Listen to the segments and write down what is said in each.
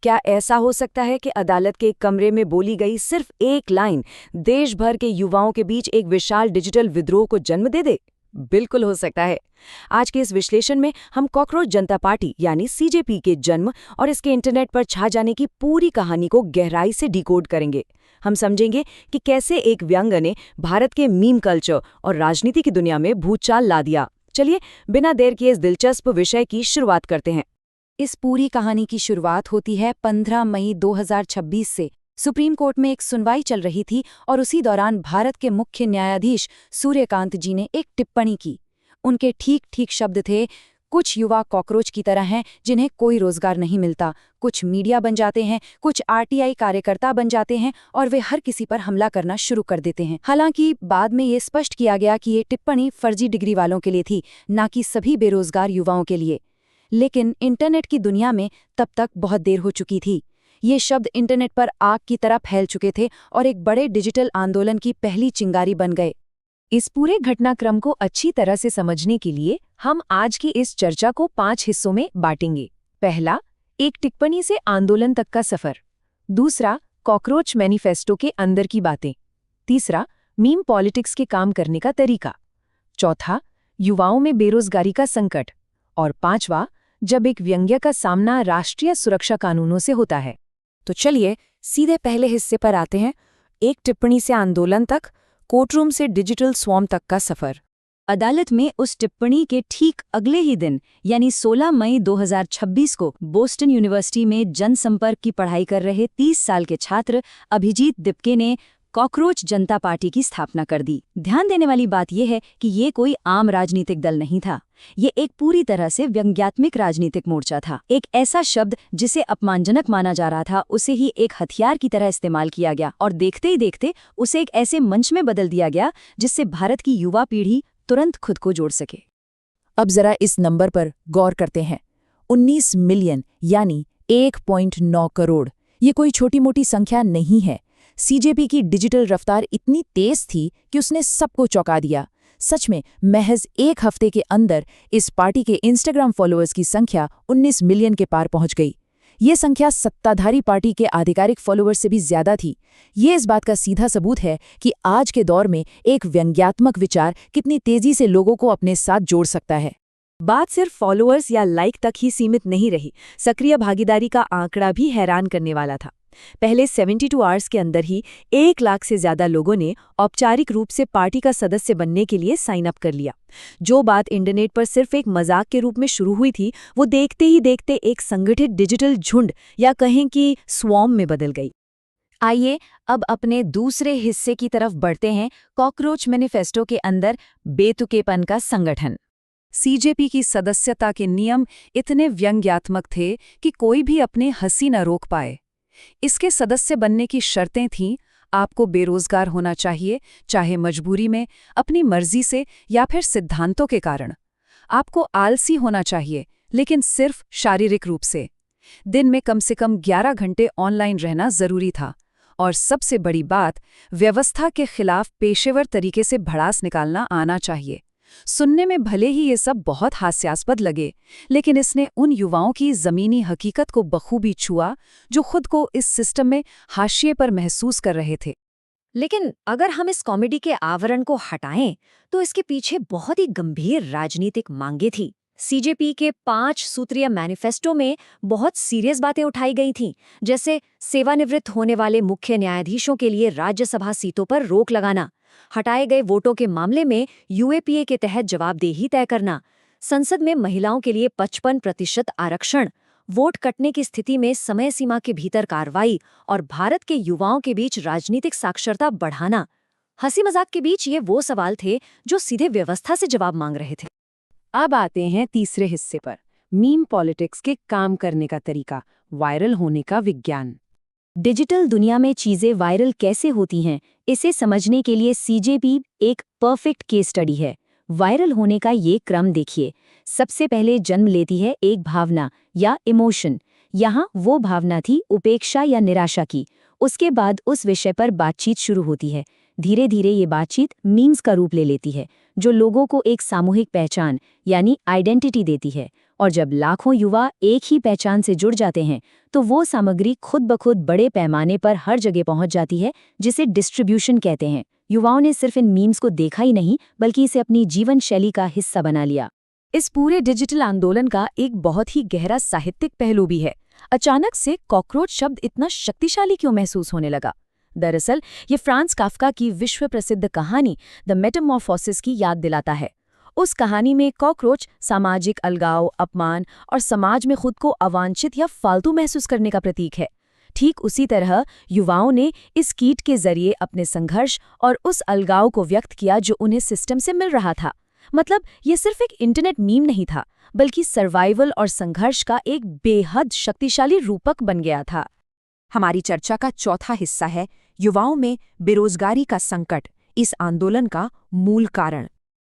क्या ऐसा हो सकता है कि अदालत के एक कमरे में बोली गई सिर्फ एक लाइन देश भर के युवाओं के बीच एक विशाल डिजिटल विद्रोह को जन्म दे दे? बिल्कुल हो सकता है। आज के इस विश्लेषण में हम कॉकरोच जनता पार्टी यानी सीजेपी के जन्म और इसके इंटरनेट पर छा जाने की पूरी कहानी को गहराई से डिकोड करेंगे। हम समझेंगे कि कैसे एक व्यंग ने भारत के मीम कल्चर और राजनीति की दुनिया में भूचाल ला दिया। चलिए बिना देर किए इस दिलचस्प विषय की शुरुआत करते हैं। इस पूरी कहानी की शुरुआत होती है 15 मई 2026 से। सुप्रीम कोर्ट में एक सुनवाई चल रही थी और उसी दौरान भारत के मुख्य न्यायाधीश सूर्यकांत जी ने एक टिप्पणी की। उनके ठीक ठीक शब्द थे, कुछ युवा कॉकरोच की तरह हैं जिन्हें कोई रोजगार नहीं मिलता, कुछ मीडिया बन जाते हैं, कुछ आरटीआई कार्यकर्ता बन जाते हैं और वे हर किसी पर हमला करना शुरू कर देते हैं। हालांकि बाद में ये स्पष्ट किया गया कि ये टिप्पणी फर्जी डिग्री वालों के लिए थी, न कि सभी बेरोजगार युवाओं के लिए। लेकिन इंटरनेट की दुनिया में तब तक बहुत देर हो चुकी थी। ये शब्द इंटरनेट पर आग की तरह फैल चुके थे और एक बड़े डिजिटल आंदोलन की पहली चिंगारी बन गए। इस पूरे घटनाक्रम को अच्छी तरह से समझने के लिए हम आज की इस चर्चा को 5 हिस्सों में बांटेंगे। पहला, एक टिप्पणी से आंदोलन तक का सफर। दूसरा, कॉकरोच मैनिफेस्टो के अंदर की बातें। तीसरा, मीम पॉलिटिक्स के काम करने का तरीका। चौथा, युवाओं में बेरोजगारी का संकट। और पांचवा, जब एक व्यंग्य का सामना राष्ट्रीय सुरक्षा कानूनों से होता है। तो चलिए सीधे पहले हिस्से पर आते हैं। एक टिप्पणी से आंदोलन तक, कोर्टरूम से डिजिटल स्वॉर्म तक का सफर। अदालत में उस टिप्पणी के ठीक अगले ही दिन यानी 16 मई 2026 को बोस्टन यूनिवर्सिटी में जनसंपर्क की पढ़ाई कर रहे 30 साल के छात्र अभिजीत दिपके ने कॉकरोच जनता पार्टी की स्थापना कर दी। ध्यान देने वाली बात यह है कि ये कोई आम राजनीतिक दल नहीं था। ये एक पूरी तरह से व्यंग्यात्मक राजनीतिक मोर्चा था। एक ऐसा शब्द जिसे अपमानजनक माना जा रहा था, उसे ही एक हथियार की तरह इस्तेमाल किया गया और देखते ही देखते उसे एक ऐसे मंच में बदल दिया गया जिससे भारत की युवा पीढ़ी तुरंत खुद को जोड़ सके। अब जरा इस नंबर पर गौर करते हैं। 19 मिलियन यानी 1.9 करोड़। ये कोई छोटी मोटी संख्या नहीं है। सीजेपी की डिजिटल रफ्तार इतनी तेज थी कि उसने सबको चौंका दिया। सच में महज एक हफ्ते के अंदर इस पार्टी के इंस्टाग्राम फॉलोअर्स की संख्या 19 मिलियन के पार पहुंच गई। ये संख्या सत्ताधारी पार्टी के आधिकारिक फॉलोअर्स से भी ज्यादा थी। ये इस बात का सीधा सबूत है कि आज के दौर में एक व्यंग्यात्मक विचार कितनी तेजी से लोगों को अपने साथ जोड़ सकता है। बात सिर्फ फॉलोअर्स या लाइक तक ही सीमित नहीं रही। सक्रिय भागीदारी का आंकड़ा भी हैरान करने वाला था। पहले 72 आवर्स के अंदर ही 1 लाख से ज्यादा लोगों ने औपचारिक रूप से पार्टी का सदस्य बनने के लिए साइन अप कर लिया। जो बात इंटरनेट पर सिर्फ एक मजाक के रूप में शुरू हुई थी, वो देखते ही देखते एक संगठित डिजिटल झुंड या कहें कि स्वॉर्म में बदल गई। आइए अब अपने दूसरे हिस्से की तरफ बढ़ते हैं। कॉकरोच मैनिफेस्टो के अंदर बेतुकेपन का संगठन। सीजेपी की सदस्यता के नियम इतने व्यंग्यात्मक थे कि कोई भी अपने हंसी न रोक पाए। इसके सदस्य बनने की शर्तें थीं, आपको बेरोजगार होना चाहिए, चाहे मजबूरी में, अपनी मर्जी से या फिर सिद्धांतों के कारण। आपको आलसी होना चाहिए, लेकिन सिर्फ शारीरिक रूप से। दिन में कम से कम 11 घंटे ऑनलाइन रहना जरूरी था। और सबसे बड़ी बात, व्यवस्था के खिलाफ पेशेवर तरीके से भड़ास निकालना आना चाहिए। सुनने में भले ही ये सब बहुत हास्यास्पद लगे, लेकिन इसने उन युवाओं की जमीनी हकीकत को बखूबी छुआ जो खुद को इस सिस्टम में हाशिए पर महसूस कर रहे थे। लेकिन अगर हम इस कॉमेडी के आवरण को हटाएं तो इसके पीछे बहुत ही गंभीर राजनीतिक मांगे थी। सीजेपी के 5 सूत्रीय मैनिफेस्टो में बहुत सीरियस बातें उठाई गई थीं, जैसे सेवानिवृत्त होने वाले मुख्य न्यायाधीशों के लिए राज्यसभा सीटों पर रोक लगाना, हटाए गए वोटों के मामले में यूएपीए के तहत जवाबदेही तय करना, संसद में महिलाओं के लिए 55% आरक्षण, वोट कटने की स्थिति में समय सीमा के भीतर कार्रवाई और भारत के युवाओं के बीच राजनीतिक साक्षरता बढ़ाना। हंसी मजाक के बीच ये वो सवाल थे जो सीधे व्यवस्था से जवाब मांग रहे थे। अब आते हैं तीसरे हिस्से पर, मीम पॉलिटिक्स के काम करने का तरीका, वायरल होने का विज्ञान। डिजिटल दुनिया में चीजें वायरल कैसे होती हैं, इसे समझने के लिए सीजेपी एक परफेक्ट केस स्टडी है। वायरल होने का ये क्रम देखिए। सबसे पहले जन्म लेती है एक भावना या इमोशन। यहाँ वो भावना थी उपेक्षा या निराशा की। उसके बाद उस विषय पर बातचीत शुरू होती है, धीरे धीरे ये बातचीत मीम्स का रूप ले लेती है, जो लोगों को एक सामूहिक पहचान यानी आइडेंटिटी देती है। और जब लाखों युवा एक ही पहचान से जुड़ जाते हैं, तो वो सामग्री खुद ब खुद बड़े पैमाने पर हर जगह पहुंच जाती है, जिसे डिस्ट्रीब्यूशन कहते हैं। युवाओं ने सिर्फ इन मीम्स को देखा ही नहीं, बल्कि इसे अपनी जीवन शैली का हिस्सा बना लिया। इस पूरे डिजिटल आंदोलन का एक बहुत ही गहरा साहित्यिक पहलू भी है। अचानक से कॉकरोच शब्द इतना शक्तिशाली क्यों महसूस होने लगा? दरअसल ये फ्रांस काफ्का की विश्व प्रसिद्ध कहानी द मेटामॉर्फोसिस की याद दिलाता है। उस कहानी में कॉकरोच सामाजिक अलगाव, अपमान और समाज में खुद को अवांछित या फालतू महसूस करने का प्रतीक है। ठीक उसी तरह युवाओं ने इस कीट के जरिए अपने संघर्ष और उस अलगाव को व्यक्त किया जो उन्हें सिस्टम से मिल रहा था। मतलब ये सिर्फ एक इंटरनेट मीम नहीं था, बल्कि सर्वाइवल और संघर्ष का एक बेहद शक्तिशाली रूपक बन गया था। हमारी चर्चा का चौथा हिस्सा है युवाओं में बेरोजगारी का संकट, इस आंदोलन का मूल कारण।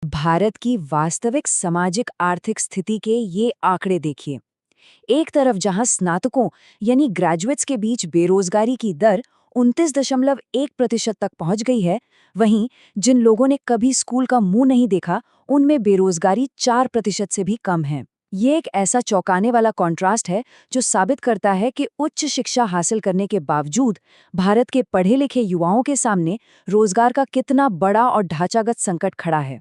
भारत की वास्तविक सामाजिक आर्थिक स्थिति के ये आंकड़े देखिए। एक तरफ जहां स्नातकों यानी ग्रेजुएट्स के बीच बेरोजगारी की दर 29.1% तक पहुंच गई है, वहीं जिन लोगों ने कभी स्कूल का मुंह नहीं देखा, उनमें बेरोजगारी 4% से भी कम है। ये एक ऐसा चौंकाने वाला कॉन्ट्रास्ट है जो साबित करता है कि उच्च शिक्षा हासिल करने के बावजूद भारत के पढ़े लिखे युवाओं के सामने रोजगार का कितना बड़ा और ढांचागत संकट खड़ा है।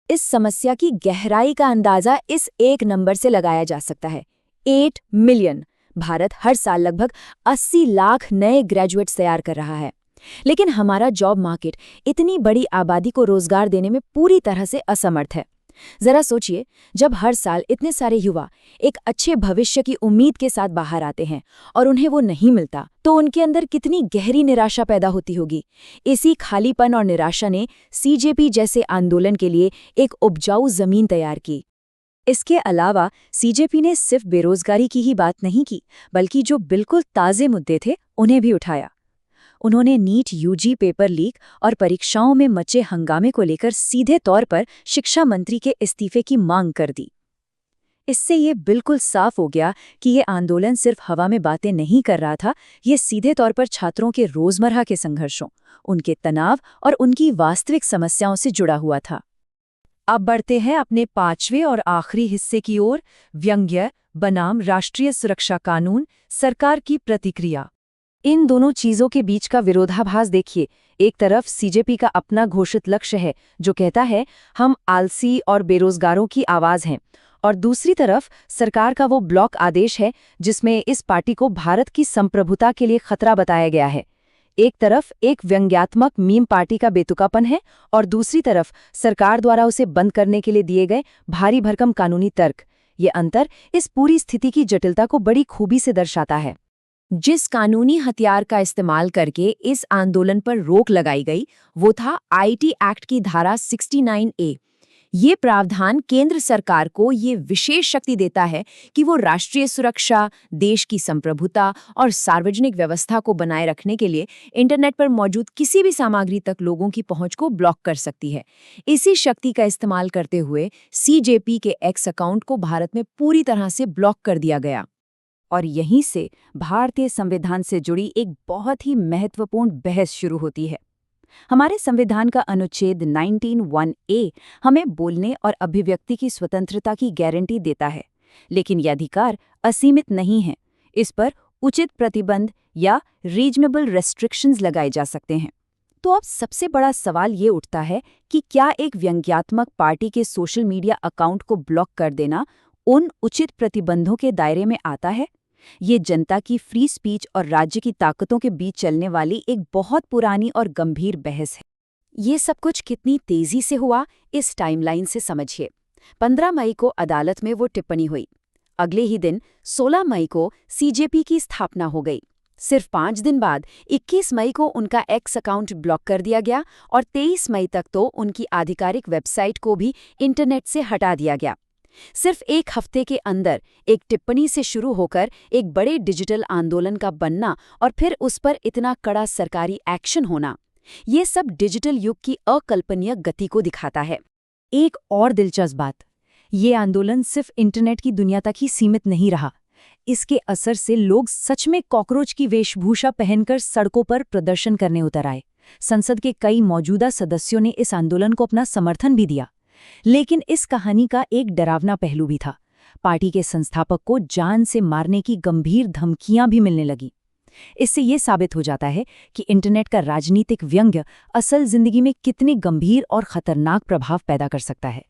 इस समस्या की गहराई का अंदाजा इस एक नंबर से लगाया जा सकता है, 8 मिलियन। भारत हर साल लगभग 80 लाख नए ग्रेजुएट्स तैयार कर रहा है, लेकिन हमारा जॉब मार्केट इतनी बड़ी आबादी को रोजगार देने में पूरी तरह से असमर्थ है। जरा सोचिए, जब हर साल इतने सारे युवा एक अच्छे भविष्य की उम्मीद के साथ बाहर आते हैं और उन्हें वो नहीं मिलता, तो उनके अंदर कितनी गहरी निराशा पैदा होती होगी। इसी खालीपन और निराशा ने सीजेपी जैसे आंदोलन के लिए एक उपजाऊ जमीन तैयार की। इसके अलावा सीजेपी ने सिर्फ बेरोजगारी की ही बात नहीं की, बल्कि जो बिल्कुल ताज़े मुद्दे थे उन्हें भी उठाया। उन्होंने नीट यूजी पेपर लीक और परीक्षाओं में मचे हंगामे को लेकर सीधे तौर पर शिक्षा मंत्री के इस्तीफे की मांग कर दी। इससे ये बिल्कुल साफ हो गया कि ये आंदोलन सिर्फ हवा में बातें नहीं कर रहा था, ये सीधे तौर पर छात्रों के रोजमर्रा के संघर्षों, उनके तनाव और उनकी वास्तविक समस्याओं से जुड़ा हुआ था। अब बढ़ते हैं अपने 5वें और आखिरी हिस्से की ओर, व्यंग्य बनाम राष्ट्रीय सुरक्षा कानून, सरकार की प्रतिक्रिया। इन दोनों चीजों के बीच का विरोधाभास देखिए। एक तरफ सीजेपी का अपना घोषित लक्ष्य है जो कहता है हम आलसी और बेरोजगारों की आवाज हैं, और दूसरी तरफ सरकार का वो ब्लॉक आदेश है जिसमें इस पार्टी को भारत की संप्रभुता के लिए खतरा बताया गया है। एक तरफ एक व्यंग्यात्मक मीम पार्टी का बेतुकापन है और दूसरी तरफ सरकार द्वारा उसे बंद करने के लिए दिए गए भारी भरकम कानूनी तर्क। ये अंतर इस पूरी स्थिति की जटिलता को बड़ी खूबी से दर्शाता है। जिस कानूनी हथियार का इस्तेमाल करके इस आंदोलन पर रोक लगाई गई, वो था आईटी एक्ट की धारा 69A। ये प्रावधान केंद्र सरकार को ये विशेष शक्ति देता है कि वो राष्ट्रीय सुरक्षा, देश की संप्रभुता और सार्वजनिक व्यवस्था को बनाए रखने के लिए इंटरनेट पर मौजूद किसी भी सामग्री तक लोगों की पहुंच को ब्लॉक कर सकती है। इसी शक्ति का इस्तेमाल करते हुए सीजेपी के एक्स अकाउंट को भारत में पूरी तरह से ब्लॉक कर दिया गया। और यहीं से भारतीय संविधान से जुड़ी एक बहुत ही महत्वपूर्ण बहस शुरू होती है। हमारे संविधान का अनुच्छेद 19(1)A हमें बोलने और अभिव्यक्ति की स्वतंत्रता की गारंटी देता है, लेकिन यह अधिकार असीमित नहीं है। इस पर उचित प्रतिबंध या रीजनेबल रेस्ट्रिक्शंस लगाए जा सकते हैं। तो अब सबसे बड़ा सवाल ये उठता है कि क्या एक व्यंग्यात्मक पार्टी के सोशल मीडिया अकाउंट को ब्लॉक कर देना उन उचित प्रतिबंधों के दायरे में आता है? ये जनता की फ्री स्पीच और राज्य की ताकतों के बीच चलने वाली एक बहुत पुरानी और गंभीर बहस है। ये सब कुछ कितनी तेजी से हुआ, इस टाइमलाइन से समझिए। 15 मई को अदालत में वो टिप्पणी हुई। अगले ही दिन 16 मई को सीजेपी की स्थापना हो गई। सिर्फ 5 दिन बाद 21 मई को उनका एक्स अकाउंट ब्लॉक कर दिया गया और 23 मई तक तो उनकी आधिकारिक वेबसाइट को भी इंटरनेट से हटा दिया गया। सिर्फ एक हफ्ते के अंदर एक टिप्पणी से शुरू होकर एक बड़े डिजिटल आंदोलन का बनना और फिर उस पर इतना कड़ा सरकारी एक्शन होना, ये सब डिजिटल युग की अकल्पनीय गति को दिखाता है। एक और दिलचस्प बात, ये आंदोलन सिर्फ इंटरनेट की दुनिया तक ही सीमित नहीं रहा। इसके असर से लोग सच में कॉकरोच की वेशभूषा पहनकर सड़कों पर प्रदर्शन करने उतर आए। संसद के कई मौजूदा सदस्यों ने इस आंदोलन को अपना समर्थन भी दिया। लेकिन इस कहानी का एक डरावना पहलू भी था। पार्टी के संस्थापक को जान से मारने की गंभीर धमकियां भी मिलने लगी। इससे ये साबित हो जाता है कि इंटरनेट का राजनीतिक व्यंग्य असल जिंदगी में कितने गंभीर और खतरनाक प्रभाव पैदा कर सकता है।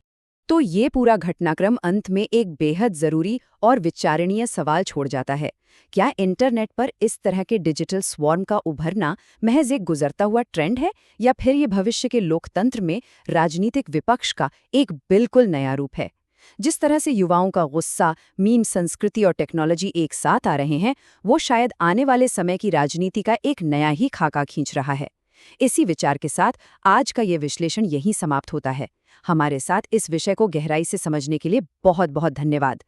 तो ये पूरा घटनाक्रम अंत में एक बेहद जरूरी और विचारणीय सवाल छोड़ जाता है। क्या इंटरनेट पर इस तरह के डिजिटल स्वॉर्म का उभरना महज एक गुजरता हुआ ट्रेंड है, या फिर ये भविष्य के लोकतंत्र में राजनीतिक विपक्ष का एक बिल्कुल नया रूप है? जिस तरह से युवाओं का गुस्सा, मीम संस्कृति और टेक्नोलॉजी एक साथ आ रहे हैं, वो शायद आने वाले समय की राजनीति का एक नया ही खाका खींच रहा है। इसी विचार के साथ आज का ये विश्लेषण यहीं समाप्त होता है। हमारे साथ इस विषय को गहराई से समझने के लिए बहुत बहुत धन्यवाद।